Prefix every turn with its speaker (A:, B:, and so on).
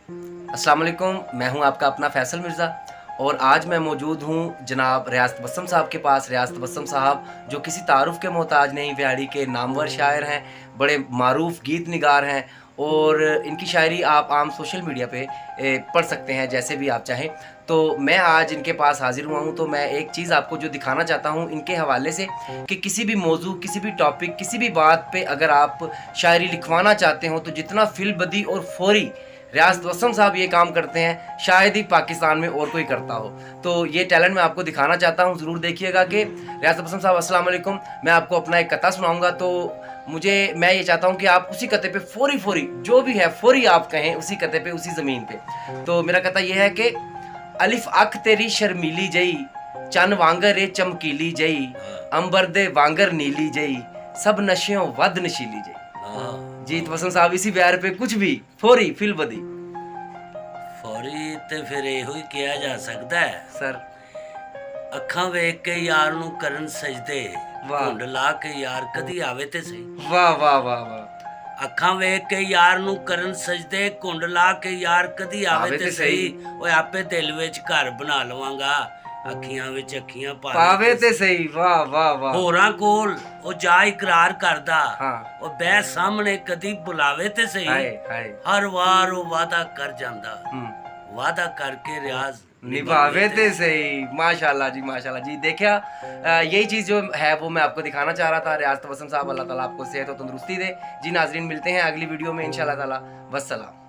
A: अस्सलाम वालेकुम, मैं हूं आपका अपना फैसल मिर्ज़ा और आज मैं मौजूद हूं जनाब रियासत बसम साहब के पास। रियासत बसम साहब जो किसी तारुफ के मोहताज नहीं, व्याड़ी के नामवर शायर हैं, बड़े मारूफ गीत निगार हैं और इनकी शायरी आप आम सोशल मीडिया पे पढ़ सकते हैं जैसे भी आप चाहें। तो मैं आज इनके पास हाज़िर हुआ हूँ, तो मैं एक चीज़ आपको जो दिखाना चाहता हूँ इनके हवाले से कि किसी भी मौजू, किसी भी टॉपिक, किसी भी बात पे अगर आप शायरी लिखवाना चाहते हो तो जितना फिलबदी और फौरी रियासत बसम साहब ये काम करते हैं शायद ही पाकिस्तान में और कोई करता हो। तो ये टैलेंट मैं आपको दिखाना चाहता हूँ, ज़रूर देखिएगा। कि रियासत बसम साहब अस्सलाम वालेकुम, मैं आपको अपना एक कथा सुनाऊंगा, तो मैं ये चाहता हूँ कि आप उसी कते पे फौरी जो भी है फौरी आप कहें उसी कते पे, उसी ज़मीन पे। तो मेरा कथा ये है कि अलिफ अख तेरी शर्मीली जई, चन वांगर ए चमकीली जई, अंबर दे वांगर नीली जई, सब नशियों वद नशीली जई। जीत बसम साहब इसी प्यार पे कुछ भी फौरी फिलबदी।
B: फौरी ते फिर ਇਹੋ ਹੀ ਕਿਹਾ ਜਾ ਸਕਦਾ ਹੈ
A: सर
B: ਅੱਖਾਂ ਵੇਖ ਕੇ ਯਾਰ ਨੂੰ ਕਰਨ ਸਜਦੇ
A: ਵਾਹ।
B: ਘੁੰਡ ਲਾ ਕੇ ਯਾਰ ਕਦੀ ਆਵੇ ਤੇ ਸਹੀ
A: वाह वाह वाह वाह।
B: ਅੱਖਾਂ ਵੇਖ ਕੇ ਯਾਰ ਨੂੰ ਕਰਨ ਸਜਦੇ ਘੁੰਡ ਲਾ ਕੇ ਯਾਰ ਕਦੀ ਆਵੇ ਤੇ ਸਹੀ ਓਏ ਆਪੇ ਦਿਲ ਵਿੱਚ ਘਰ ਬਣਾ ਲਵਾਂਗਾ ਅੱਖੀਆਂ ਵਿੱਚ ਅੱਖੀਆਂ
A: पावे ते सही। वाह वाह वाह।
B: ਹੋਰਾਂ ਕੋਲ ਉਹ ਜਾ ਇਕਰਾਰ ਕਰਦਾ
A: हाँ।
B: ਉਹ ਬਹਿ ਸਾਹਮਣੇ ਕਦੀ ਬੁਲਾਵੇ ਤੇ ਸਹੀ
A: हाय हाय।
B: ਹਰ ਵਾਰ ਉਹ ਵਾਦਾ ਕਰ ਜਾਂਦਾ
A: हम्म।
B: वादा करके रियाज
A: निभावे ते सही। माशाल्लाह जी, माशाल्लाह जी। देखा, यही चीज़ जो है वो मैं आपको दिखाना चाह रहा था। रियासत बसम साहब, अल्लाह ताला आपको सेहत और तंदुरुस्ती दे। जी नाजरीन, मिलते हैं अगली वीडियो में इंशाल्लाह ताला। वस्सलाम।